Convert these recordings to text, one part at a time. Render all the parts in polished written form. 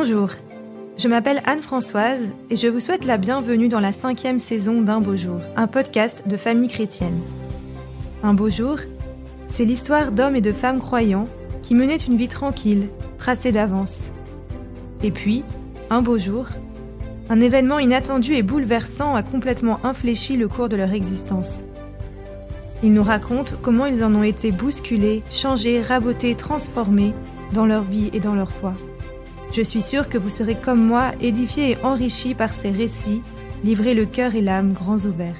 Bonjour, je m'appelle Anne-Françoise et je vous souhaite la bienvenue dans la 5e saison d'Un beau jour, un podcast de famille chrétienne. Un beau jour, c'est l'histoire d'hommes et de femmes croyants qui menaient une vie tranquille, tracée d'avance. Et puis, un beau jour, un événement inattendu et bouleversant a complètement infléchi le cours de leur existence. Ils nous racontent comment ils en ont été bousculés, changés, rabotés, transformés dans leur vie et dans leur foi. Je suis sûre que vous serez comme moi édifiés et enrichis par ces récits, livrés le cœur et l'âme grands ouverts.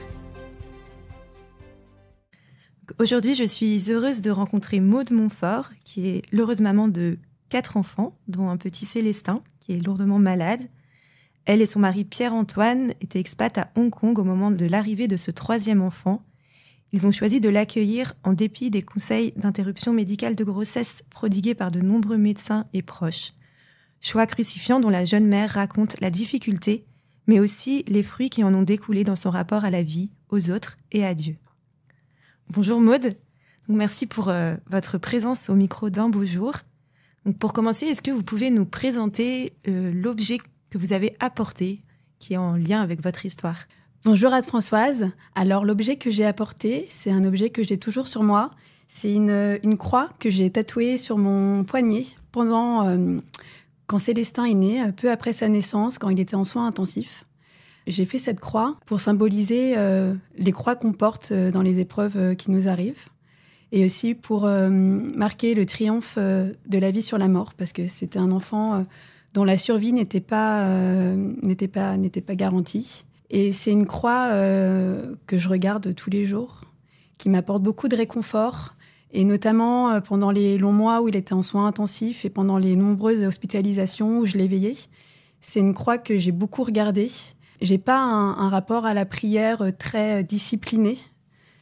Aujourd'hui, je suis heureuse de rencontrer Maud Montfort, qui est l'heureuse maman de 4 enfants, dont un petit Célestin, qui est lourdement malade. Elle et son mari Pierre-Antoine étaient expats à Hong Kong au moment de l'arrivée de ce 3e enfant. Ils ont choisi de l'accueillir en dépit des conseils d'interruption médicale de grossesse prodigués par de nombreux médecins et proches. Choix crucifiant dont la jeune mère raconte la difficulté, mais aussi les fruits qui en ont découlé dans son rapport à la vie, aux autres et à Dieu. Bonjour Maud, merci pour votre présence au micro d'Un beau jour. Donc pour commencer, est-ce que vous pouvez nous présenter l'objet que vous avez apporté, qui est en lien avec votre histoire ? Bonjour Anne-Françoise. Alors l'objet que j'ai apporté, c'est un objet que j'ai toujours sur moi. C'est une croix que j'ai tatouée sur mon poignet quand Célestin est né, peu après sa naissance, quand il était en soins intensifs. J'ai fait cette croix pour symboliser les croix qu'on porte dans les épreuves qui nous arrivent et aussi pour marquer le triomphe de la vie sur la mort, parce que c'était un enfant dont la survie n'était pas garantie. Et c'est une croix que je regarde tous les jours, qui m'apporte beaucoup de réconfort. Et notamment pendant les longs mois où il était en soins intensifs et pendant les nombreuses hospitalisations où je l'ai veillé. C'est une croix que j'ai beaucoup regardée. J'ai pas un rapport à la prière très discipliné.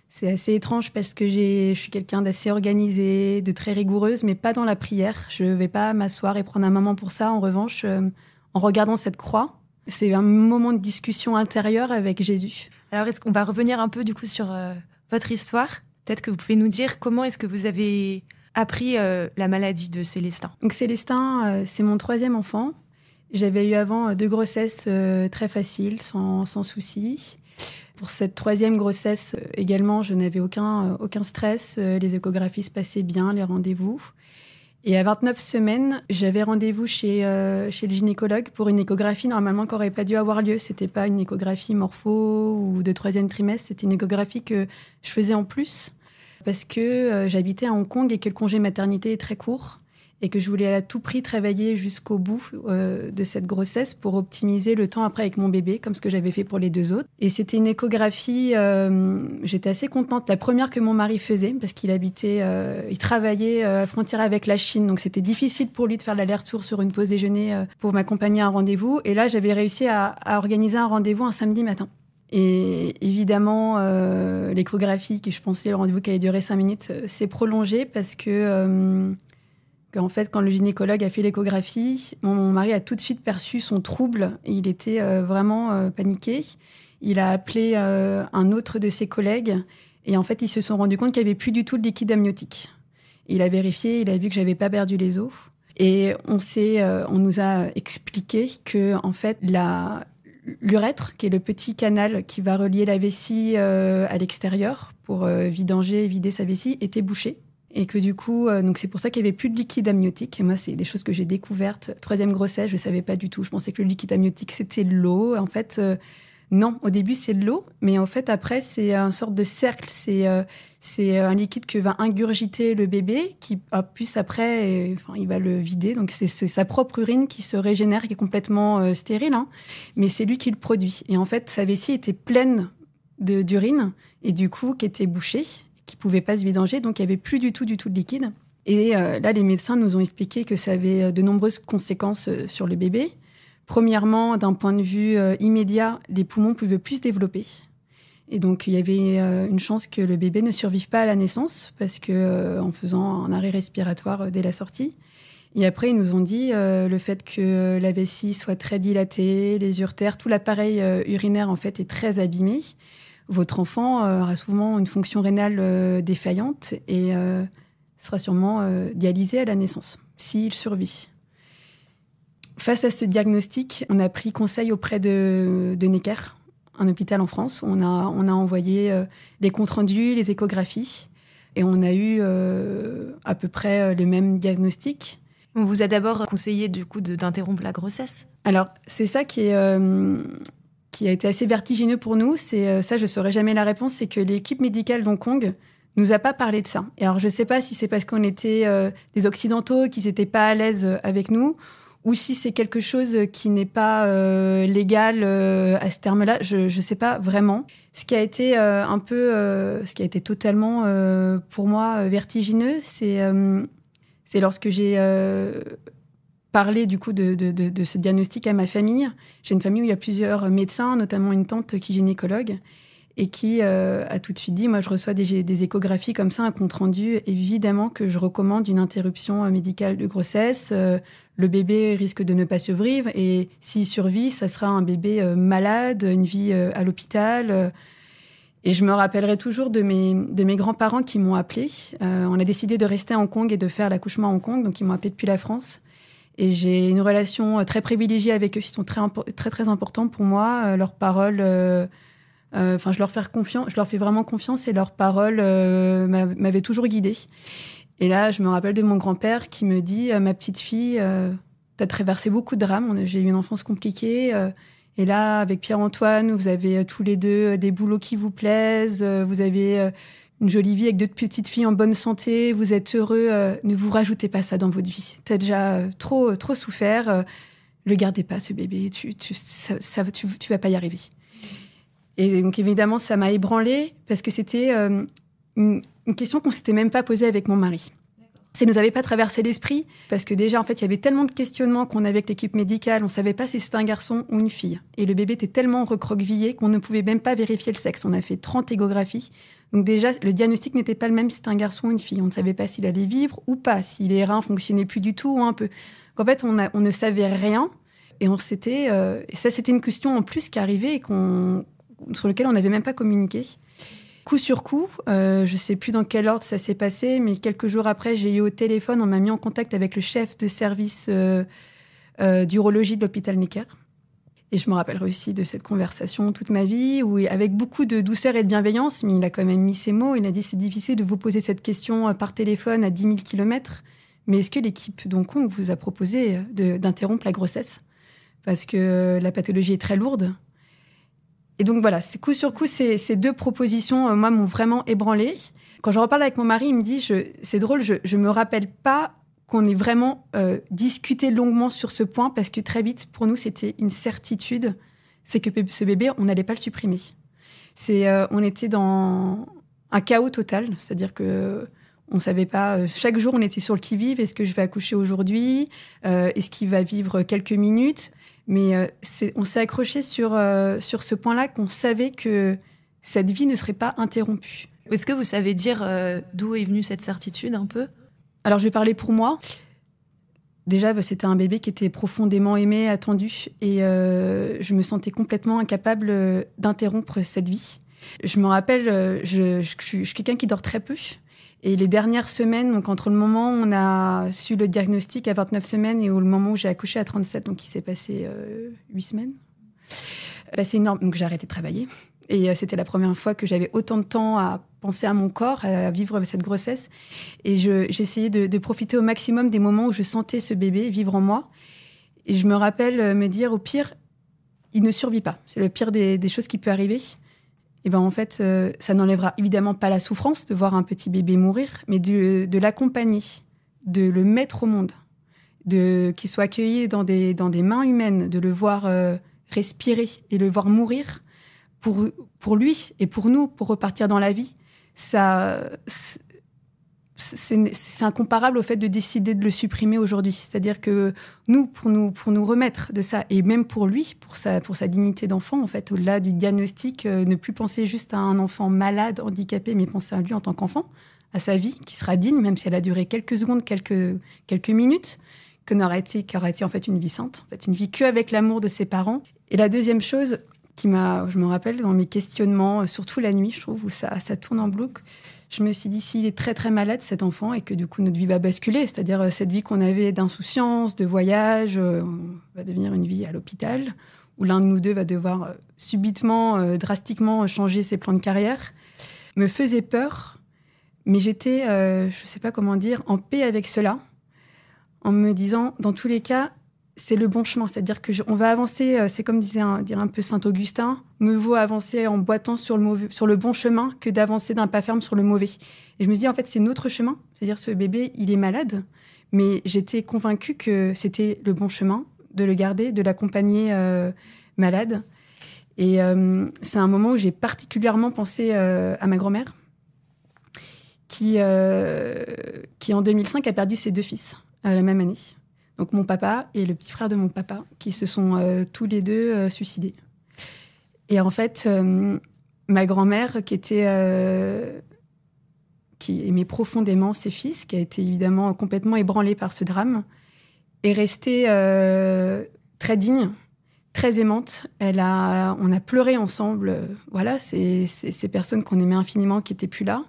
C'est assez étrange parce que je suis quelqu'un d'assez organisé, de très rigoureuse, mais pas dans la prière. Je vais pas m'asseoir et prendre un moment pour ça. En revanche, en regardant cette croix, c'est un moment de discussion intérieure avec Jésus. Alors, est-ce qu'on va revenir un peu du coup sur votre histoire ? Peut-être que vous pouvez nous dire comment est-ce que vous avez appris la maladie de Célestin. Donc Célestin, c'est mon 3e enfant. J'avais eu avant 2 grossesses très faciles, sans souci. Pour cette 3e grossesse également, je n'avais aucun stress. Les échographies se passaient bien, les rendez-vous. Et à 29 semaines, j'avais rendez-vous chez le gynécologue pour une échographie normalement qui n'aurait pas dû avoir lieu. C'était pas une échographie morpho ou de 3e trimestre, c'était une échographie que je faisais en plus parce que j'habitais à Hong Kong et que le congé maternité est très court et que je voulais à tout prix travailler jusqu'au bout de cette grossesse pour optimiser le temps après avec mon bébé, comme ce que j'avais fait pour les 2 autres. Et c'était une échographie, j'étais assez contente, la première que mon mari faisait, parce qu'il travaillait à la frontière avec la Chine, donc c'était difficile pour lui de faire l'aller-retour sur une pause déjeuner pour m'accompagner à un rendez-vous. Et là, j'avais réussi à organiser un rendez-vous un samedi matin. Et évidemment, l'échographie, que je pensais le rendez-vous qui allait durer 5 minutes, s'est prolongée parce qu'en fait, quand le gynécologue a fait l'échographie, mon mari a tout de suite perçu son trouble. Il était vraiment paniqué. Il a appelé un autre de ses collègues et en fait, ils se sont rendus compte qu'il n'y avait plus du tout de liquide amniotique. Il a vérifié, il a vu que je n'avais pas perdu les os. Et on nous a expliqué que en fait, l'urètre, qui est le petit canal qui va relier la vessie à l'extérieur pour vider sa vessie, était bouché. Et que du coup, donc c'est pour ça qu'il n'y avait plus de liquide amniotique. Et moi, c'est des choses que j'ai découvertes. 3e grossesse, je ne savais pas du tout. Je pensais que le liquide amniotique, c'était de l'eau. En fait, non. Au début, c'est de l'eau. Mais en fait, après, c'est une sorte de cercle. C'est un liquide que va ingurgiter le bébé, qui, plus après, il va le vider. Donc, c'est sa propre urine qui se régénère, qui est complètement stérile. Hein. Mais c'est lui qui le produit. Et en fait, sa vessie était pleine d'urine et du coup, qui était bouchée, qui ne pouvait pas se vidanger, donc il n'y avait plus du tout de liquide. Et là, les médecins nous ont expliqué que ça avait de nombreuses conséquences sur le bébé. Premièrement, d'un point de vue immédiat, les poumons ne pouvaient plus se développer. Et donc, il y avait une chance que le bébé ne survive pas à la naissance, parce qu'en faisant un arrêt respiratoire dès la sortie. Et après, ils nous ont dit le fait que la vessie soit très dilatée, les uretères, tout l'appareil urinaire, en fait, est très abîmé. Votre enfant aura souvent une fonction rénale défaillante et sera sûrement dialysé à la naissance, s'il survit. face à ce diagnostic, on a pris conseil auprès de Necker, un hôpital en France. On a envoyé les comptes rendus, les échographies, et on a eu à peu près le même diagnostic. On vous a d'abord conseillé du coup d'interrompre la grossesse. Alors, c'est ça qui a été assez vertigineux pour nous. C'est ça, je ne saurais jamais la réponse, c'est que l'équipe médicale d'Hong Kong nous a pas parlé de ça. Et alors, je ne sais pas si c'est parce qu'on était des Occidentaux, qu'ils n'étaient pas à l'aise avec nous, ou si c'est quelque chose qui n'est pas légal à ce terme-là. Je ne sais pas vraiment. Ce qui a été ce qui a été totalement, pour moi, vertigineux, c'est lorsque j'ai parlé du coup de ce diagnostic à ma famille. J'ai une famille où il y a plusieurs médecins, notamment une tante qui est gynécologue, et qui a tout de suite dit, moi je reçois des échographies comme ça, un compte rendu, évidemment que je recommande une interruption médicale de grossesse. Le bébé risque de ne pas survivre, et s'il survit, ça sera un bébé malade, une vie à l'hôpital. Et je me rappellerai toujours de mes grands-parents qui m'ont appelée. On a décidé de rester à Hong Kong et de faire l'accouchement à Hong Kong, donc ils m'ont appelée depuis la France. Et j'ai une relation très privilégiée avec eux. Ils sont très, très, très importants pour moi. Leurs paroles, je leur fais vraiment confiance, et leurs paroles m'avaient toujours guidée. Et là, je me rappelle de mon grand-père qui me dit « Ma petite fille, t'as traversé beaucoup de drames. J'ai eu une enfance compliquée. Et là, avec Pierre-Antoine, vous avez tous les deux des boulots qui vous plaisent. Vous avez une jolie vie avec 2 petites filles en bonne santé. Vous êtes heureux. Ne vous rajoutez pas ça dans votre vie. T'as déjà trop souffert. Le gardez pas, ce bébé. Tu vas pas y arriver. » Et donc, évidemment, ça m'a ébranlée parce que c'était une question qu'on s'était même pas posée avec mon mari. Ça ne nous avait pas traversé l'esprit parce que déjà, en fait, il y avait tellement de questionnements qu'on avait avec l'équipe médicale. On ne savait pas si c'était un garçon ou une fille. Et le bébé était tellement recroquevillé qu'on ne pouvait même pas vérifier le sexe. On a fait 30 échographies. Donc déjà, le diagnostic n'était pas le même si c'était un garçon ou une fille. On ne savait pas s'il allait vivre ou pas, si les reins fonctionnaient plus du tout ou un peu. Donc, en fait, on ne savait rien. Et ça, c'était une question en plus qui arrivait et sur laquelle on n'avait même pas communiqué. Coup sur coup, je ne sais plus dans quel ordre ça s'est passé, mais quelques jours après, j'ai eu au téléphone, on m'a mis en contact avec le chef de service d'urologie de l'hôpital Necker. Et je me rappellerai aussi de cette conversation toute ma vie, où, avec beaucoup de douceur et de bienveillance, mais il a quand même mis ses mots. Il a dit « C'est difficile de vous poser cette question par téléphone à 10 000 km, mais est-ce que l'équipe d'Hong Kong vous a proposé d'interrompre la grossesse ? Parce que la pathologie est très lourde. » Et donc voilà, coup sur coup, ces 2 propositions, moi, m'ont vraiment ébranlée. Quand je reparle avec mon mari, il me dit, c'est drôle, je me rappelle pas qu'on ait vraiment discuté longuement sur ce point, parce que très vite, pour nous, c'était une certitude, c'est que ce bébé, on n'allait pas le supprimer. On était dans un chaos total, c'est-à-dire que on savait pas, chaque jour, on était sur le qui-vive. Est-ce que je vais accoucher aujourd'hui ? Est-ce qu'il va vivre quelques minutes ? Mais on s'est accroché sur ce point-là, qu'on savait que cette vie ne serait pas interrompue. Est-ce que vous savez dire d'où est venue cette certitude un peu ? Alors, je vais parler pour moi. Déjà, c'était un bébé qui était profondément aimé, attendu. Et je me sentais complètement incapable d'interrompre cette vie. Je me rappelle, je suis quelqu'un qui dort très peu. Et les dernières semaines, donc entre le moment où on a su le diagnostic à 29 semaines et le moment où j'ai accouché à 37, donc il s'est passé 8 semaines, c'est énorme. Donc j'ai arrêté de travailler. Et c'était la première fois que j'avais autant de temps à penser à mon corps, à vivre cette grossesse. Et j'essayais de profiter au maximum des moments où je sentais ce bébé vivre en moi. Et je me rappelle me dire, au pire, il ne survit pas. C'est le pire des choses qui peut arriver. Et ben en fait, ça n'enlèvera évidemment pas la souffrance de voir un petit bébé mourir, mais de l'accompagner, de le mettre au monde, qu'il soit accueilli dans des mains humaines, de le voir respirer et le voir mourir pour lui et pour nous, pour repartir dans la vie. C'est incomparable au fait de décider de le supprimer aujourd'hui. C'est-à-dire que pour nous remettre de ça, et même pour lui, pour sa dignité d'enfant, en fait, au-delà du diagnostic, ne plus penser juste à un enfant malade, handicapé, mais penser à lui en tant qu'enfant, à sa vie, qui sera digne, même si elle a duré quelques secondes, quelques minutes, qui aurait été en fait une vie sainte, en fait, une vie qu'avec l'amour de ses parents. Et la deuxième chose je me rappelle dans mes questionnements, surtout la nuit, je trouve, où ça tourne en boucle, Je me suis dit, s'il est très très malade, cet enfant, et que du coup notre vie va basculer, c'est-à-dire cette vie qu'on avait d'insouciance, de voyage, va devenir une vie à l'hôpital, où l'un de nous deux va devoir subitement, drastiquement changer ses plans de carrière, me faisait peur, mais j'étais, je ne sais pas comment dire, en paix avec cela, en me disant, dans tous les cas, c'est le bon chemin. C'est-à-dire qu'on va avancer, c'est comme disait un peu Saint-Augustin, mieux vaut avancer en boitant sur le bon chemin que d'avancer d'un pas ferme sur le mauvais. Et je me dis, en fait, c'est notre chemin. C'est-à-dire, ce bébé, il est malade, mais j'étais convaincue que c'était le bon chemin de le garder, de l'accompagner malade. Et c'est un moment où j'ai particulièrement pensé à ma grand-mère, qui en 2005 a perdu ses 2 fils la même année. Donc mon papa et le petit frère de mon papa, qui se sont tous les deux suicidés. Et en fait, ma grand-mère, qui aimait profondément ses fils, qui a été évidemment complètement ébranlée par ce drame, est restée très digne, très aimante. On a pleuré ensemble. Voilà, ces personnes qu'on aimait infiniment qui n'étaient plus là.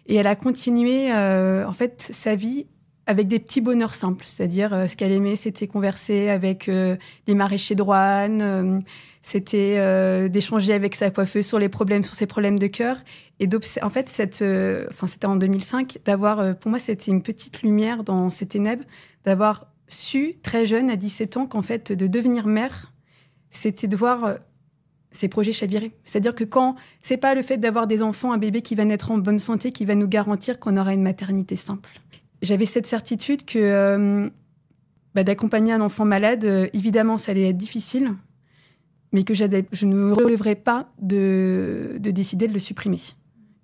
Et elle a continué, en fait, sa vie avec des petits bonheurs simples. C'est-à-dire, ce qu'elle aimait, c'était converser avec les maraîchers de Roanne, c'était d'échanger avec sa coiffeuse sur ses problèmes de cœur. Et en fait, c'était en 2005, pour moi, c'était une petite lumière dans ces ténèbres, d'avoir su, très jeune, à 17 ans, qu'en fait, de devenir mère, c'était de voir ses projets chavirer. C'est-à-dire que c'est pas le fait d'avoir des enfants, un bébé qui va naître en bonne santé, qui va nous garantir qu'on aura une maternité simple. J'avais cette certitude que d'accompagner un enfant malade, évidemment, ça allait être difficile, mais que je ne relèverais pas de décider de le supprimer.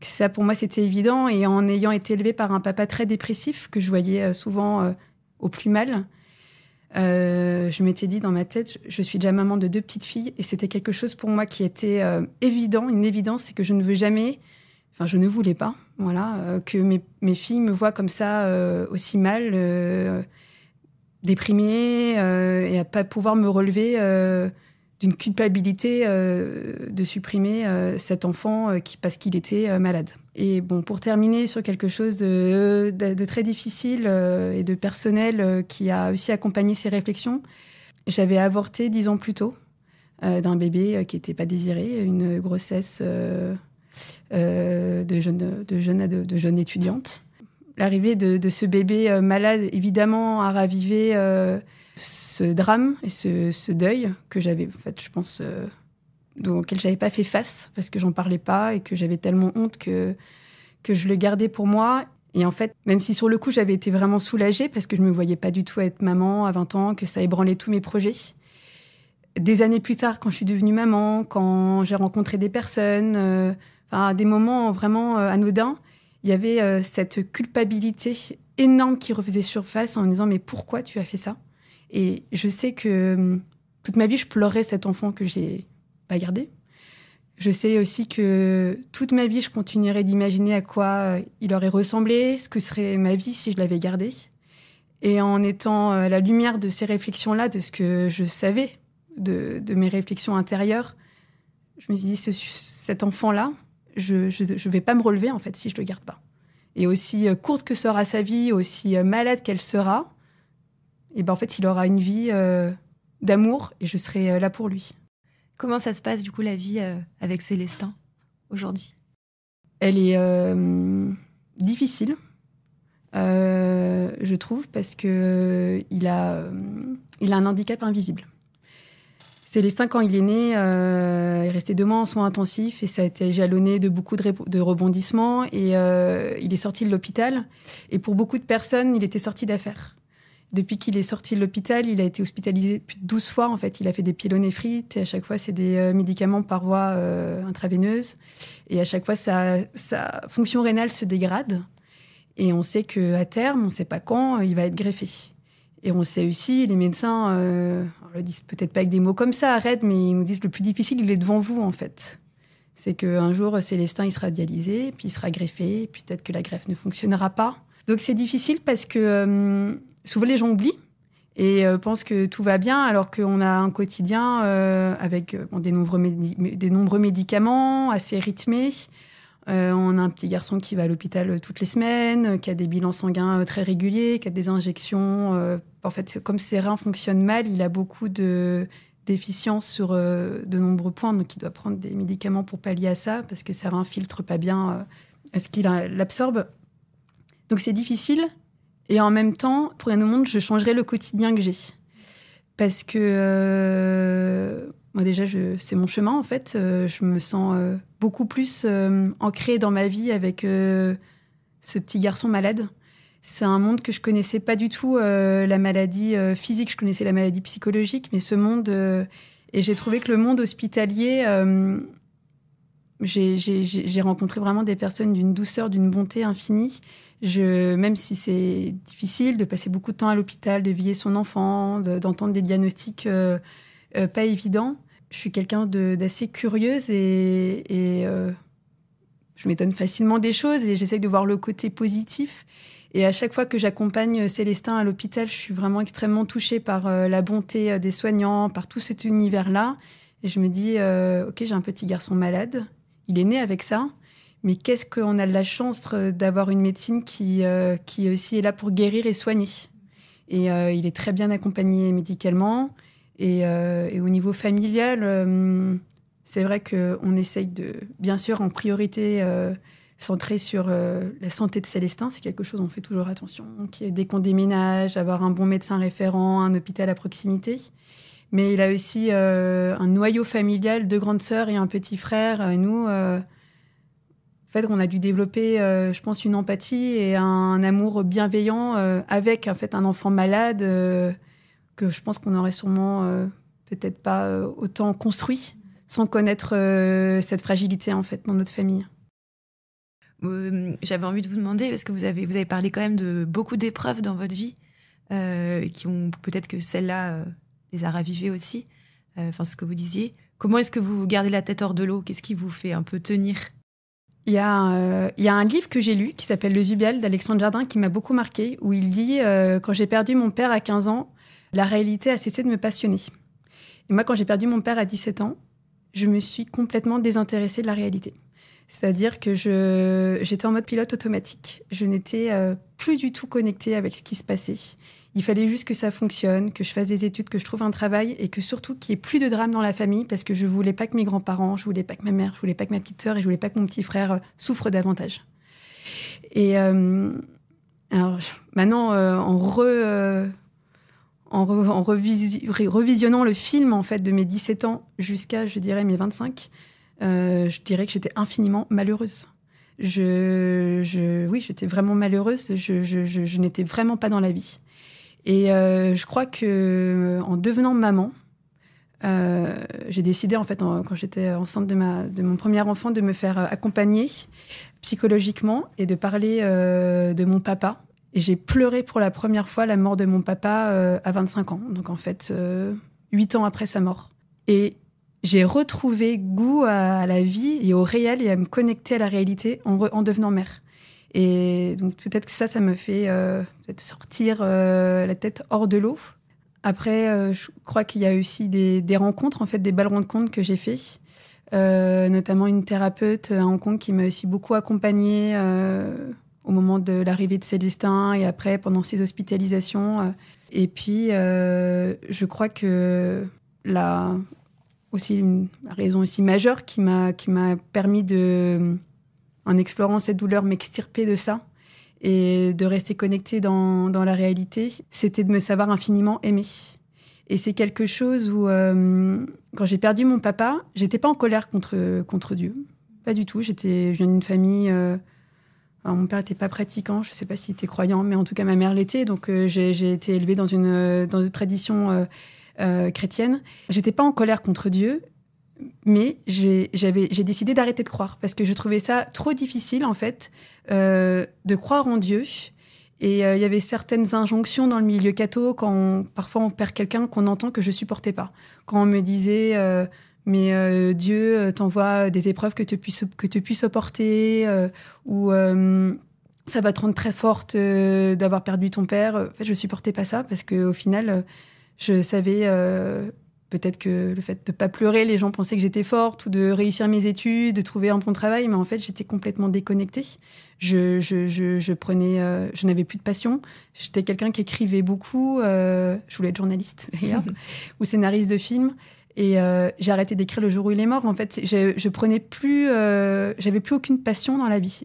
Ça, pour moi, c'était évident. Et en ayant été élevée par un papa très dépressif, que je voyais souvent au plus mal, je m'étais dit dans ma tête, je suis déjà maman de 2 petites filles, et c'était quelque chose pour moi qui était évident, une évidence, c'est que je ne voulais pas, voilà, que mes filles me voient comme ça, aussi mal, déprimée, et à pas pouvoir me relever d'une culpabilité de supprimer cet enfant parce qu'il était malade. Et bon, pour terminer sur quelque chose de très difficile et de personnel qui a aussi accompagné ces réflexions, j'avais avorté 10 ans plus tôt d'un bébé qui n'était pas désiré, une grossesse de jeune étudiante. L'arrivée de ce bébé malade, évidemment, a ravivé ce drame et ce deuil que j'avais, en fait, je pense, auquel je n'avais pas fait face parce que j'en parlais pas et que j'avais tellement honte que je le gardais pour moi. Et en fait, même si sur le coup, j'avais été vraiment soulagée parce que je ne me voyais pas du tout être maman à 20 ans, que ça ébranlait tous mes projets. Des années plus tard, quand je suis devenue maman, quand j'ai rencontré des personnes, à des moments vraiment anodins, il y avait cette culpabilité énorme qui refaisait surface en me disant « Mais pourquoi tu as fait ça ?» Et je sais que toute ma vie, je pleurais cet enfant que j'ai pas gardé. Je sais aussi que toute ma vie, je continuerai d'imaginer à quoi il aurait ressemblé, ce que serait ma vie si je l'avais gardé. Et en étant à la lumière de ces réflexions-là, de ce que je savais, de mes réflexions intérieures, je me suis dit, cet enfant-là, je vais pas me relever, en fait, si je le garde pas. Et aussi courte que sera sa vie, aussi malade qu'elle sera, et ben en fait, il aura une vie d'amour et je serai là pour lui. Comment ça se passe, du coup, la vie avec Célestin, aujourd'hui ? Elle est difficile, je trouve, parce qu'il a un handicap invisible. Célestin, quand il est né, est resté 2 mois en soins intensifs et ça a été jalonné de beaucoup de rebondissements. Et il est sorti de l'hôpital. Et pour beaucoup de personnes, il était sorti d'affaires. Depuis qu'il est sorti de l'hôpital, il a été hospitalisé plus de 12 fois. En fait, il a fait des pyélonéphrite et à chaque fois, c'est des médicaments par voie intraveineuse. Et à chaque fois, sa fonction rénale se dégrade. Et on sait qu'à terme, on ne sait pas quand, il va être greffé. Et on sait aussi, les médecins le disent peut-être pas avec des mots comme ça, arrête, mais ils nous disent le plus difficile, il est devant vous, en fait. C'est qu'un jour, Célestin, il sera dialysé, puis il sera greffé, puis peut-être que la greffe ne fonctionnera pas. Donc c'est difficile parce que souvent les gens oublient et pensent que tout va bien, alors qu'on a un quotidien avec des nombreux médicaments assez rythmés, On a un petit garçon qui va à l'hôpital toutes les semaines, qui a des bilans sanguins très réguliers, qui a des injections. En fait, comme ses reins fonctionnent mal, il a beaucoup de déficiences sur de nombreux points. Donc, il doit prendre des médicaments pour pallier à ça, parce que ses reins ne filtrent pas bien ce qu'il l'absorbe. Donc, c'est difficile. Et en même temps, pour rien au monde, je changerais le quotidien que j'ai. Parce que moi déjà, c'est mon chemin en fait. Je me sens beaucoup plus ancrée dans ma vie avec ce petit garçon malade. C'est un monde que je connaissais pas du tout, la maladie physique. Je connaissais la maladie psychologique, mais ce monde... et j'ai trouvé que le monde hospitalier... j'ai rencontré vraiment des personnes d'une douceur, d'une bonté infinie. Même si c'est difficile de passer beaucoup de temps à l'hôpital, de veiller son enfant, d'entendre des diagnostics pas évidents, je suis quelqu'un d'assez curieuse et je m'étonne facilement des choses et j'essaie de voir le côté positif. Et à chaque fois que j'accompagne Célestin à l'hôpital, je suis vraiment extrêmement touchée par la bonté des soignants, par tout cet univers-là. Et je me dis, OK, j'ai un petit garçon malade, il est né avec ça. Mais qu'est-ce qu'on a de la chance d'avoir une médecine qui aussi est là pour guérir et soigner. Et il est très bien accompagné médicalement. Et au niveau familial, c'est vrai qu'on essaye de, bien sûr, en priorité, centrer sur la santé de Célestin. C'est quelque chose, on fait toujours attention. Dès qu'on déménage, avoir un bon médecin référent, un hôpital à proximité. Mais il a aussi un noyau familial, 2 grandes sœurs et un petit frère. Et nous... En fait, on a dû développer, je pense, une empathie et un amour bienveillant avec en fait, un enfant malade que je pense qu'on n'aurait sûrement peut-être pas autant construit sans connaître cette fragilité en fait, dans notre famille. J'avais envie de vous demander, parce que vous avez parlé quand même de beaucoup d'épreuves dans votre vie, qui ont peut-être que celle-là les a ravivées aussi. Enfin, ce que vous disiez. Comment est-ce que vous gardez la tête hors de l'eau ? Qu'est-ce qui vous fait un peu tenir ? Il y a un livre que j'ai lu qui s'appelle Le Zubial d'Alexandre Jardin qui m'a beaucoup marqué, où il dit quand j'ai perdu mon père à 15 ans, la réalité a cessé de me passionner. Et moi, quand j'ai perdu mon père à 17 ans, je me suis complètement désintéressée de la réalité. C'est-à-dire que j'étais en mode pilote automatique. Je n'étais plus du tout connectée avec ce qui se passait. Il fallait juste que ça fonctionne, que je fasse des études, que je trouve un travail et que surtout qu'il n'y ait plus de drame dans la famille parce que je ne voulais pas que mes grands-parents, je ne voulais pas que ma mère, je ne voulais pas que ma petite sœur et je ne voulais pas que mon petit frère souffre davantage. Et alors, maintenant, en revisionnant le film en fait, de mes 17 ans jusqu'à, je dirais, mes 25, je dirais que j'étais infiniment malheureuse. Oui, j'étais vraiment malheureuse. Je n'étais vraiment pas dans la vie. Et je crois que en devenant maman, j'ai décidé en fait quand j'étais enceinte de mon premier enfant de me faire accompagner psychologiquement et de parler de mon papa. Et j'ai pleuré pour la première fois la mort de mon papa à 25 ans. Donc en fait 8 ans après sa mort. Et j'ai retrouvé goût à la vie et au réel et à me connecter à la réalité en devenant mère. Et donc peut-être que ça me fait peut-être sortir la tête hors de l'eau. Après, je crois qu'il y a aussi des rencontres, en fait, des belles rencontres que j'ai faites. Notamment une thérapeute à Hong Kong qui m'a aussi beaucoup accompagnée au moment de l'arrivée de Célestin et après, pendant ses hospitalisations. Et puis, je crois que la raison aussi majeure qui m'a permis de... en explorant cette douleur, m'extirper de ça et de rester connectée dans la réalité, c'était de me savoir infiniment aimée. Et c'est quelque chose où, quand j'ai perdu mon papa, j'étais pas en colère contre Dieu. Pas du tout. Je viens d'une famille... alors mon père n'était pas pratiquant, je sais pas s'il était croyant, mais en tout cas, ma mère l'était. Donc, j'ai été élevée dans une tradition chrétienne. J'étais pas en colère contre Dieu. Mais j'ai décidé d'arrêter de croire parce que je trouvais ça trop difficile, en fait, de croire en Dieu. Et il y avait certaines injonctions dans le milieu catho, parfois on perd quelqu'un qu'on entend que je supportais pas. Quand on me disait mais Dieu t'envoie des épreuves que tu puisses supporter, ou ça va te rendre très forte d'avoir perdu ton père. En fait, je supportais pas ça parce qu'au final, je savais... peut-être que le fait de ne pas pleurer, les gens pensaient que j'étais forte, ou de réussir mes études, de trouver un bon travail, mais en fait, j'étais complètement déconnectée. Je n'avais plus de passion. J'étais quelqu'un qui écrivait beaucoup. Je voulais être journaliste, d'ailleurs, ou scénariste de films. Et j'ai arrêté d'écrire le jour où il est mort. En fait, je prenais plus... j'avais plus aucune passion dans la vie.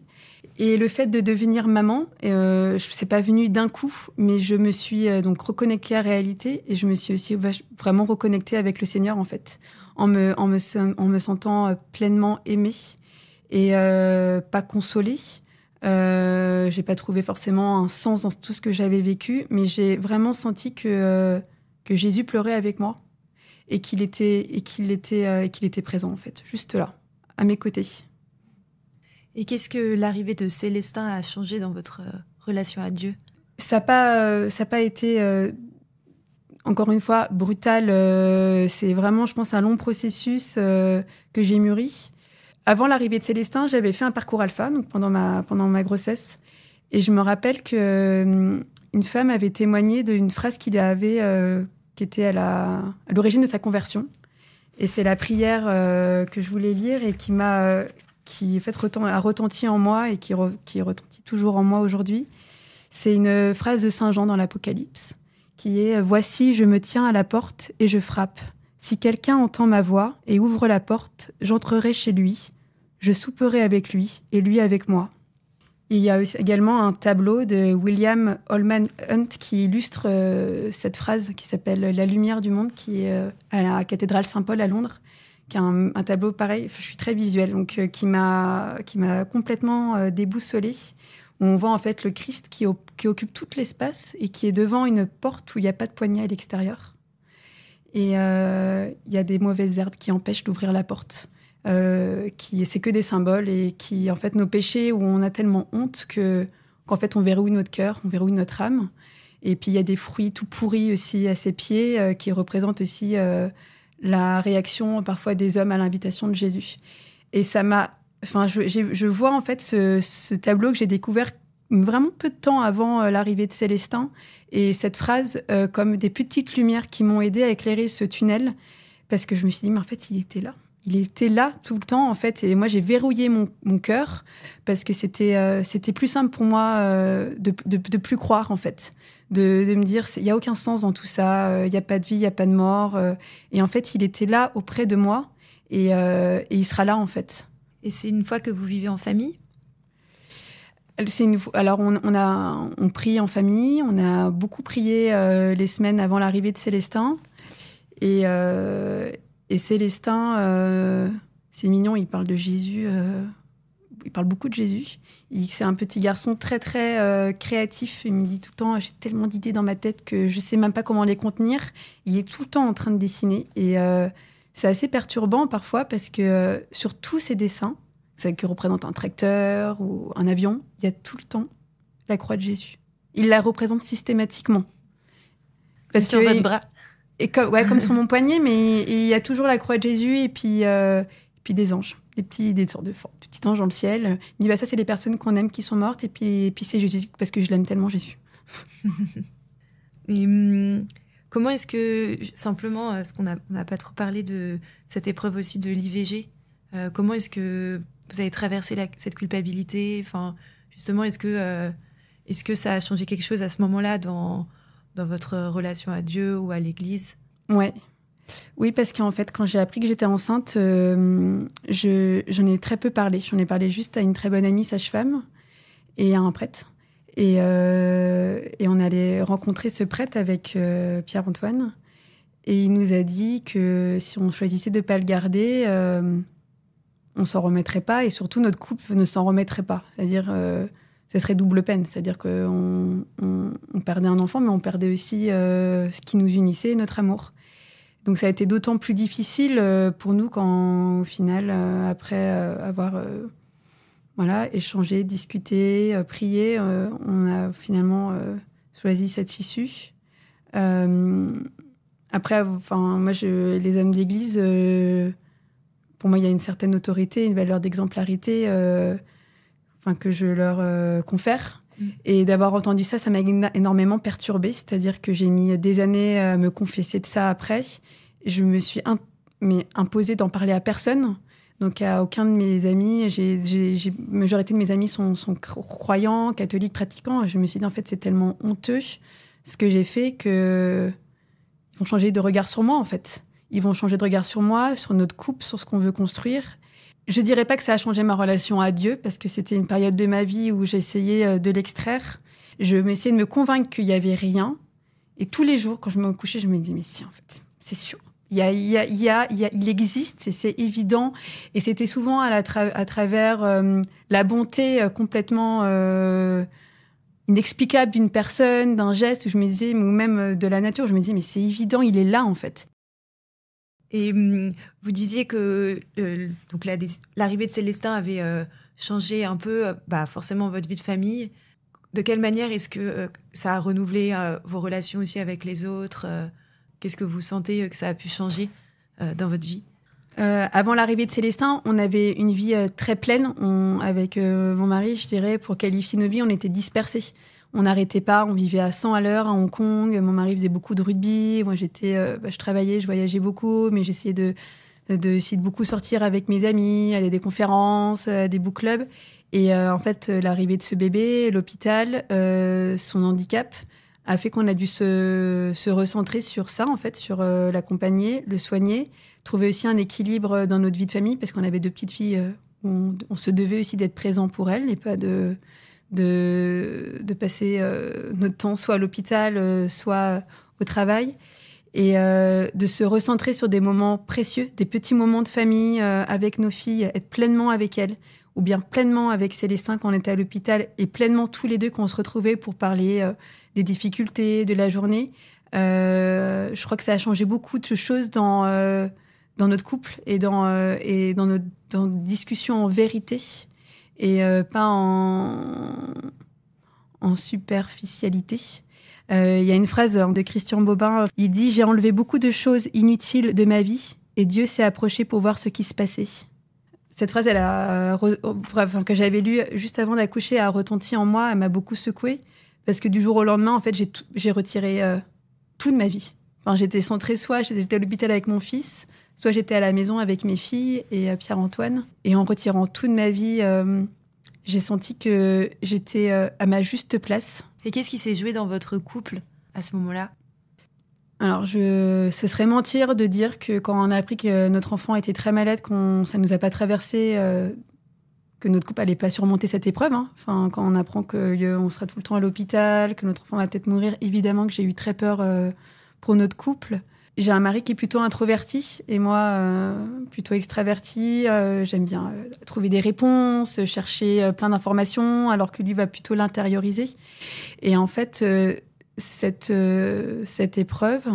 Et le fait de devenir maman, c'est pas venu d'un coup, mais je me suis donc reconnectée à la réalité et je me suis aussi vraiment reconnectée avec le Seigneur, en fait, en me sentant pleinement aimée et pas consolée. J'ai pas trouvé forcément un sens dans tout ce que j'avais vécu, mais j'ai vraiment senti que Jésus pleurait avec moi et qu'il était présent, en fait, juste là, à mes côtés. Et qu'est-ce que l'arrivée de Célestin a changé dans votre relation à Dieu ? Ça n'a pas été, encore une fois, brutal. C'est vraiment, je pense, un long processus que j'ai mûri. Avant l'arrivée de Célestin, j'avais fait un parcours alpha, donc pendant ma grossesse. Et je me rappelle qu'une femme avait témoigné d'une phrase qui était à l'origine de sa conversion. Et c'est la prière que je voulais lire et qui en fait, a retenti en moi et qui retentit toujours en moi aujourd'hui. C'est une phrase de Saint Jean dans l'Apocalypse qui est « Voici, je me tiens à la porte et je frappe. Si quelqu'un entend ma voix et ouvre la porte, j'entrerai chez lui, je souperai avec lui et lui avec moi. » Il y a également un tableau de William Holman Hunt qui illustre cette phrase qui s'appelle « La lumière du monde » qui est à la cathédrale Saint-Paul à Londres, qui a un tableau pareil, je suis très visuelle, donc qui m'a complètement déboussolée, où on voit en fait le Christ qui occupe tout l'espace et qui est devant une porte où il n'y a pas de poignée à l'extérieur. Et il y a des mauvaises herbes qui empêchent d'ouvrir la porte. C'est que des symboles et qui, en fait, nos péchés où on a tellement honte qu'en fait, on verrouille notre cœur, on verrouille notre âme. Et puis, il y a des fruits tout pourris aussi à ses pieds qui représentent aussi la réaction parfois des hommes à l'invitation de Jésus. Et ça m'a... Enfin, je vois en fait ce tableau que j'ai découvert vraiment peu de temps avant l'arrivée de Célestin et cette phrase comme des petites lumières qui m'ont aidée à éclairer ce tunnel parce que je me suis dit, mais en fait, il était là. Il était là tout le temps, en fait. Et moi, j'ai verrouillé mon cœur parce que c'était plus simple pour moi de plus croire, en fait. De me dire, il n'y a aucun sens dans tout ça. Il n'y a pas de vie, il n'y a pas de mort. Et en fait, il était là auprès de moi. Et il sera là, en fait. Et c'est une fois que vous vivez en famille ? Alors, on prie en famille. On a beaucoup prié les semaines avant l'arrivée de Célestin. Et Célestin, c'est mignon, il parle de Jésus, il parle beaucoup de Jésus. C'est un petit garçon très, très créatif. Il me dit tout le temps, j'ai tellement d'idées dans ma tête que je ne sais même pas comment les contenir. Il est tout le temps en train de dessiner. Et c'est assez perturbant parfois parce que sur tous ses dessins, ça que représente un tracteur ou un avion, il y a tout le temps la croix de Jésus. Il la représente systématiquement. Parce sur votre bras. Et comme sur mon poignet, mais il y a toujours la croix de Jésus et puis des anges, des sortes de petits anges dans le ciel. Il dit, ça, c'est les personnes qu'on aime qui sont mortes, et puis c'est Jésus, parce que je l'aime tellement, Jésus. Et comment est-ce que, simplement, parce qu'on n'a pas trop parlé de cette épreuve aussi de l'IVG, comment est-ce que vous avez traversé cette culpabilité ? Enfin, justement, est-ce que ça a changé quelque chose à ce moment-là dans votre relation à Dieu ou à l'Église ? Ouais. Oui, parce qu'en fait, quand j'ai appris que j'étais enceinte, j'en ai très peu parlé. J'en ai parlé juste à une très bonne amie sage-femme et à un prêtre. Et on allait rencontrer ce prêtre avec Pierre-Antoine. Et il nous a dit que si on choisissait de ne pas le garder, on ne s'en remettrait pas. Et surtout, notre couple ne s'en remettrait pas. C'est-à-dire... ce serait double peine, c'est-à-dire qu'on perdait un enfant, mais on perdait aussi ce qui nous unissait, notre amour. Donc ça a été d'autant plus difficile pour nous quand, au final, après avoir échangé, discuté, prié, on a finalement choisi cette issue. Après, moi, les hommes d'église, pour moi, il y a une certaine autorité, une valeur d'exemplarité que je leur confère. Et d'avoir entendu ça m'a énormément perturbée. C'est-à-dire que j'ai mis des années à me confesser de ça après. je me suis imposée d'en parler à personne. Donc, à aucun de mes amis. La majorité de mes amis sont croyants, catholiques, pratiquants. Je me suis dit, en fait, c'est tellement honteux ce que j'ai fait qu'ils vont changer de regard sur moi, en fait. Ils vont changer de regard sur moi, sur notre couple, sur ce qu'on veut construire. Je dirais pas que ça a changé ma relation à Dieu, parce que c'était une période de ma vie où j'essayais de l'extraire. Je m'essayais de me convaincre qu'il y avait rien. Et tous les jours, quand je me couchais, je me disais, mais si, en fait, c'est sûr. Il existe, et c'est évident. Et c'était souvent à travers la bonté complètement inexplicable d'une personne, d'un geste, où je me disais, ou même de la nature, je me disais, mais c'est évident, il est là, en fait. Et vous disiez que donc l'arrivée de Célestin avait changé un peu, forcément, votre vie de famille. De quelle manière est-ce que ça a renouvelé vos relations aussi avec les autres Qu'est-ce que vous sentez que ça a pu changer dans votre vie ? Avant l'arrivée de Célestin, on avait une vie très pleine. Avec mon mari, je dirais, pour qualifier nos vies, on était dispersés. On n'arrêtait pas, on vivait à 100 à l'heure à Hong Kong. Mon mari faisait beaucoup de rugby. Moi, je travaillais, je voyageais beaucoup, mais j'essayais de beaucoup sortir avec mes amis, aller à des conférences, des book clubs. Et en fait, l'arrivée de ce bébé, l'hôpital, son handicap, a fait qu'on a dû se recentrer sur ça, en fait, sur l'accompagner, le soigner, trouver aussi un équilibre dans notre vie de famille, parce qu'on avait 2 petites filles où on se devait aussi d'être présent pour elles et pas de passer notre temps soit à l'hôpital, soit au travail. Et de se recentrer sur des moments précieux, des petits moments de famille avec nos filles, être pleinement avec elles, ou bien pleinement avec Célestin quand on était à l'hôpital, et pleinement tous les deux quand on se retrouvait pour parler des difficultés de la journée. Je crois que ça a changé beaucoup de choses dans notre couple et dans nos discussions en vérité, et pas en superficialité. Il y a une phrase de Christian Bobin, il dit « J'ai enlevé beaucoup de choses inutiles de ma vie et Dieu s'est approché pour voir ce qui se passait. » Cette phrase, que j'avais lue juste avant d'accoucher, a retenti en moi, elle m'a beaucoup secouée, parce que du jour au lendemain, en fait, j'ai retiré tout de ma vie. Enfin, j'étais centrée, soit j'étais à l'hôpital avec mon fils, soit j'étais à la maison avec mes filles et Pierre-Antoine. Et en retirant tout de ma vie, j'ai senti que j'étais à ma juste place. Et qu'est-ce qui s'est joué dans votre couple à ce moment-là ? Alors, ce serait mentir de dire que quand on a appris que notre enfant était très malade, ça ne nous a pas traversé, que notre couple n'allait pas surmonter cette épreuve. Hein. Enfin, quand on apprend qu'on sera tout le temps à l'hôpital, que notre enfant va peut-être mourir, évidemment que j'ai eu très peur pour notre couple. J'ai un mari qui est plutôt introverti et moi, plutôt extraverti. J'aime bien trouver des réponses, chercher plein d'informations, alors que lui va plutôt l'intérioriser. Et en fait, cette épreuve,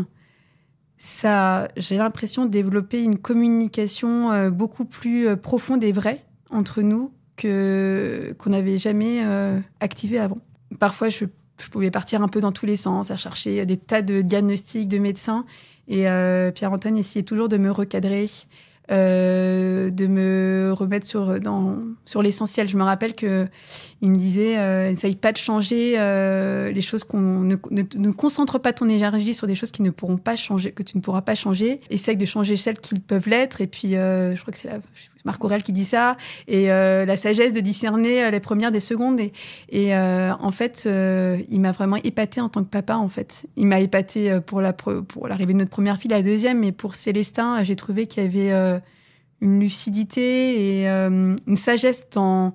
j'ai l'impression de développer une communication beaucoup plus profonde et vraie entre nous qu'on n'avait jamais activée avant. Parfois, je pouvais partir un peu dans tous les sens, à chercher des tas de diagnostics de médecins. Et Pierre-Antoine essayait toujours de me recadrer, de me remettre sur l'essentiel. Je me rappelle qu'il me disait n'essaye pas de changer les choses, ne concentre pas ton énergie sur des choses qui ne pourront pas changer, que tu ne pourras pas changer. Essaye de changer celles qui peuvent l'être. Et puis, je crois que c'est Marc Aurèle qui dit ça. Et la sagesse de discerner les premières des secondes. Et en fait, il m'a vraiment épatée en tant que papa, en fait. Il m'a épatée pour l'arrivée de notre première fille, la deuxième. Mais pour Célestin, j'ai trouvé qu'il y avait une lucidité et une sagesse dans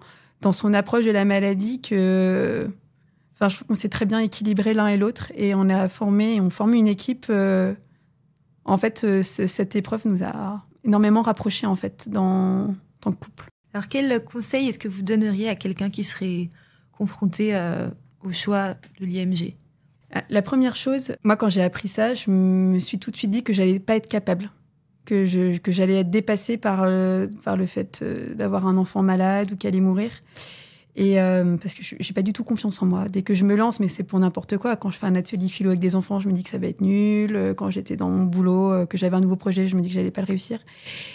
son approche de la maladie je trouve qu'on s'est très bien équilibrés l'un et l'autre. Et on formé une équipe. En fait, cette épreuve nous a énormément rapprochés, en fait, dans le couple. Alors, quel conseil est-ce que vous donneriez à quelqu'un qui serait confronté au choix de l'IMG ? La première chose, moi, quand j'ai appris ça, je me suis tout de suite dit que j'allais pas être capable, que j'allais être dépassée par le fait d'avoir un enfant malade ou qu'il allait mourir. Et parce que j'ai pas du tout confiance en moi. Dès que je me lance, mais c'est pour n'importe quoi. Quand je fais un atelier philo avec des enfants, je me dis que ça va être nul. Quand j'étais dans mon boulot, que j'avais un nouveau projet, je me dis que j'allais pas le réussir.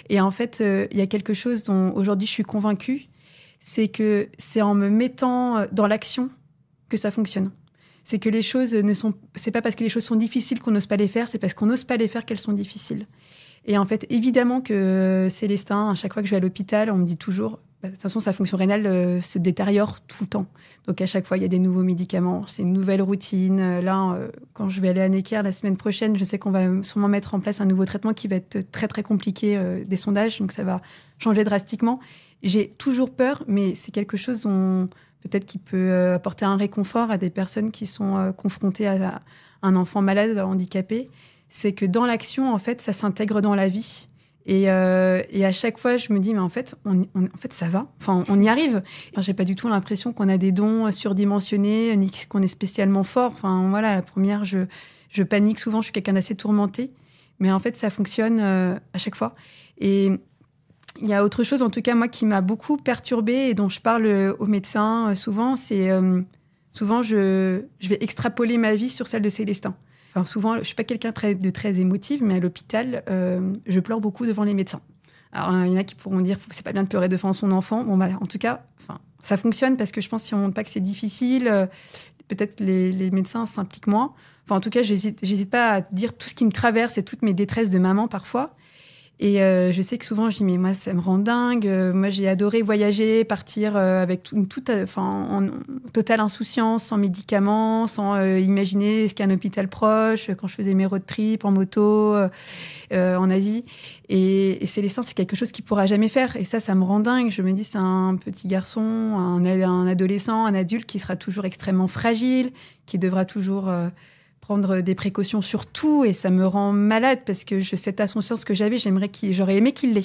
Et en fait, il y a quelque chose dont aujourd'hui je suis convaincue, c'est que c'est en me mettant dans l'action que ça fonctionne. C'est que c'est pas parce que les choses sont difficiles qu'on n'ose pas les faire, c'est parce qu'on n'ose pas les faire qu'elles sont difficiles. Et en fait, évidemment que Célestin, à chaque fois que je vais à l'hôpital, on me dit toujours, de toute façon, sa fonction rénale se détériore tout le temps. Donc à chaque fois, il y a des nouveaux médicaments, c'est une nouvelle routine. Là, quand je vais aller à Necker la semaine prochaine, je sais qu'on va sûrement mettre en place un nouveau traitement qui va être très, très compliqué, des sondages, donc ça va changer drastiquement. J'ai toujours peur, mais c'est quelque chose dont peut-être qui peut apporter un réconfort à des personnes qui sont confrontées à un enfant malade, handicapé. C'est que dans l'action, en fait, ça s'intègre dans la vie. Et à chaque fois, je me dis, mais en fait, en fait ça va. Enfin, on y arrive. Enfin, j'ai pas du tout l'impression qu'on a des dons surdimensionnés, ni qu'on est spécialement fort. Enfin, voilà, la première, je panique souvent, je suis quelqu'un d'assez tourmenté. Mais en fait, ça fonctionne à chaque fois. Et il y a autre chose, en tout cas, moi, qui m'a beaucoup perturbée et dont je parle aux médecins souvent, c'est souvent, je vais extrapoler ma vie sur celle de Célestin. Enfin, souvent, je ne suis pas quelqu'un de très émotive, mais à l'hôpital, je pleure beaucoup devant les médecins. Alors, il y en a qui pourront dire que c'est pas bien de pleurer devant son enfant. Bon, bah, en tout cas, ça fonctionne parce que je pense que si on ne montre pas que c'est difficile, peut-être les médecins s'impliquent moins. Enfin, en tout cas, j'hésite pas à dire tout ce qui me traverse et toutes mes détresses de maman parfois. Et je sais que souvent, je dis, mais moi, ça me rend dingue. Moi, j'ai adoré voyager, partir avec en totale insouciance, sans médicaments, sans imaginer ce qu'est un hôpital proche, quand je faisais mes road trips en moto en Asie. Et Célestin, c'est quelque chose qu'il ne pourra jamais faire. Et ça me rend dingue. Je me dis, c'est un petit garçon, un adolescent, un adulte qui sera toujours extrêmement fragile, qui devra toujours prendre des précautions sur tout, et ça me rend malade parce que cette insouciance que j'avais, j'aurais aimé qu'il l'ait.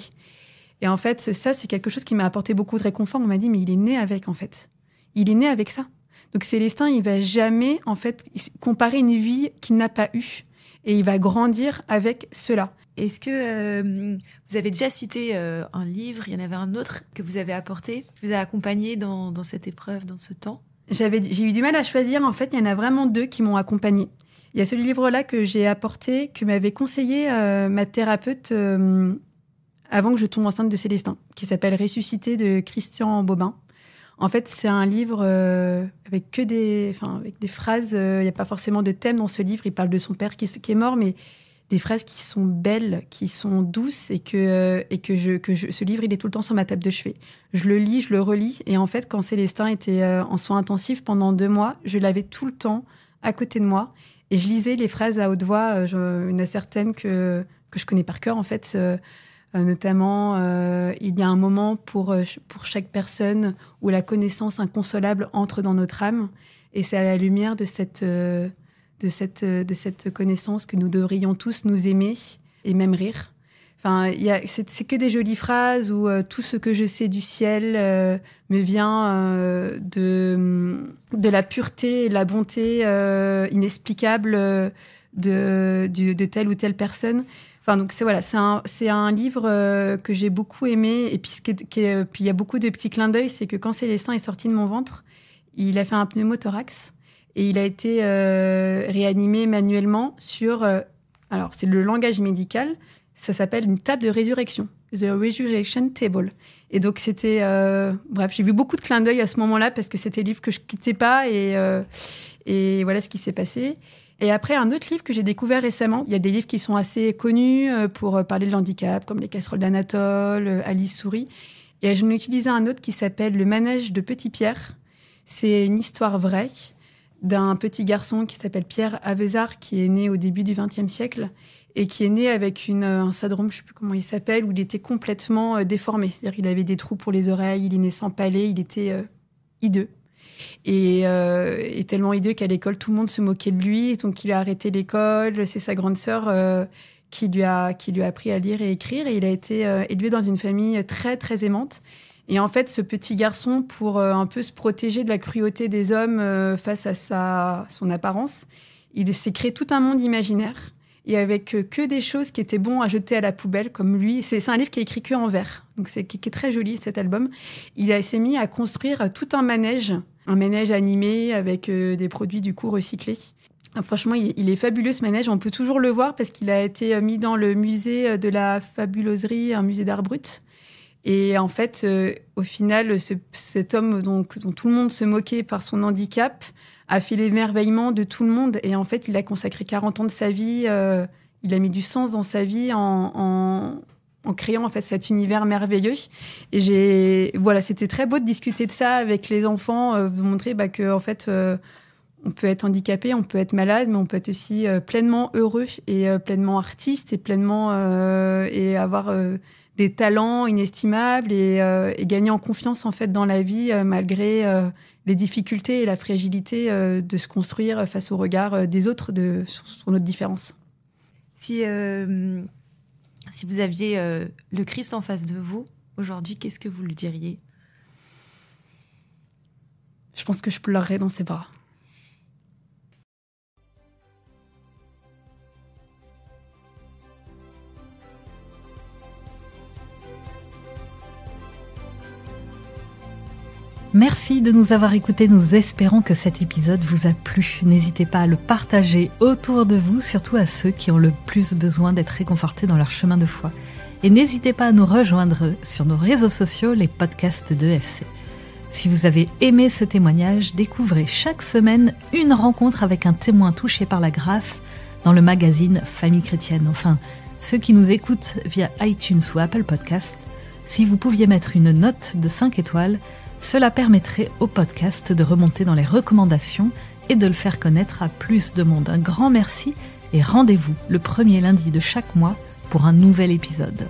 Et en fait, ça, c'est quelque chose qui m'a apporté beaucoup de réconfort. On m'a dit, mais il est né avec, en fait. Il est né avec ça. Donc Célestin, il va jamais, en fait, comparer une vie qu'il n'a pas eue. Et il va grandir avec cela. Est-ce que vous avez déjà cité un livre, il y en avait un autre que vous avez apporté, qui vous a accompagné dans cette épreuve, dans ce temps ? J'ai eu du mal à choisir. En fait, il y en a vraiment 2 qui m'ont accompagnée. Il y a ce livre-là que j'ai apporté, que m'avait conseillé ma thérapeute avant que je tombe enceinte de Célestin, qui s'appelle « Ressuscité » de Christian Bobin. En fait, c'est un livre avec des phrases. Il n'y a pas forcément de thème dans ce livre. Il parle de son père qui est mort, mais des phrases qui sont belles, qui sont douces, et que ce livre, il est tout le temps sur ma table de chevet. Je le lis, je le relis. Et en fait, quand Célestin était en soins intensifs pendant 2 mois, je l'avais tout le temps à côté de moi. Et je lisais les phrases à haute voix. Il y en a certaines que je connais par cœur, en fait. Notamment, il y a un moment pour chaque personne où la connaissance inconsolable entre dans notre âme. Et c'est à la lumière de cette connaissance que nous devrions tous nous aimer et même rire. Enfin, c'est que des jolies phrases où tout ce que je sais du ciel me vient de la pureté et de la bonté inexplicable de telle ou telle personne. Enfin, donc c'est un livre que j'ai beaucoup aimé. Et puis, puis il y a beaucoup de petits clins d'œil. C'est que quand Célestin est sorti de mon ventre, il a fait un pneumothorax et il a été réanimé manuellement sur... alors, c'est le langage médical. Ça s'appelle une table de résurrection, The Resurrection Table. Et donc, c'était... bref, j'ai vu beaucoup de clins d'œil à ce moment-là parce que c'était un livre que je ne quittais pas et voilà ce qui s'est passé. Et après, un autre livre que j'ai découvert récemment, il y a des livres qui sont assez connus pour parler de l'handicap, comme Les casseroles d'Anatole, Alice Souris. Et j'en ai utilisé un autre qui s'appelle Le manège de Petit Pierre. C'est une histoire vraie d'un petit garçon qui s'appelle Pierre Avezard, qui est né au début du XXe siècle et qui est né avec un syndrome, je ne sais plus comment il s'appelle, où il était complètement déformé. C'est-à-dire qu'il avait des trous pour les oreilles, il est né sans palais, il était hideux. Et tellement hideux qu'à l'école, tout le monde se moquait de lui. Donc, il a arrêté l'école. C'est sa grande sœur qui lui a appris à lire et écrire. Et il a été élevé dans une famille très, très aimante. Et en fait, ce petit garçon, pour un peu se protéger de la cruauté des hommes face à son apparence, il s'est créé tout un monde imaginaire. Et avec que des choses qui étaient bons à jeter à la poubelle, comme lui. C'est un livre qui est écrit que en vers. Donc, qui est très joli, cet album. Il s'est mis à construire tout un manège animé avec des produits du coup recyclés. Franchement, il est fabuleux ce manège. On peut toujours le voir parce qu'il a été mis dans le musée de la fabuloserie, un musée d'art brut. Et en fait, au final, cet homme dont tout le monde se moquait par son handicap a fait l'émerveillement de tout le monde. Et en fait, il a consacré 40 ans de sa vie, il a mis du sens dans sa vie en créant en fait cet univers merveilleux. Et c'était très beau de discuter de ça avec les enfants, de montrer que en fait, on peut être handicapé, on peut être malade, mais on peut être aussi pleinement heureux et pleinement artiste et pleinement et avoir des talents inestimables et gagner en confiance en fait dans la vie malgré les difficultés et la fragilité de se construire face au regard des autres sur notre différence. Si vous aviez le Christ en face de vous aujourd'hui, qu'est-ce que vous lui diriez ? Je pense que je pleurerais dans ses bras. Merci de nous avoir écoutés, nous espérons que cet épisode vous a plu. N'hésitez pas à le partager autour de vous, surtout à ceux qui ont le plus besoin d'être réconfortés dans leur chemin de foi. Et n'hésitez pas à nous rejoindre sur nos réseaux sociaux, les podcasts d'EFC. Si vous avez aimé ce témoignage, découvrez chaque semaine une rencontre avec un témoin touché par la grâce dans le magazine Famille Chrétienne. Enfin, ceux qui nous écoutent via iTunes ou Apple Podcast, si vous pouviez mettre une note de 5 étoiles, cela permettrait au podcast de remonter dans les recommandations et de le faire connaître à plus de monde. Un grand merci et rendez-vous le premier lundi de chaque mois pour un nouvel épisode.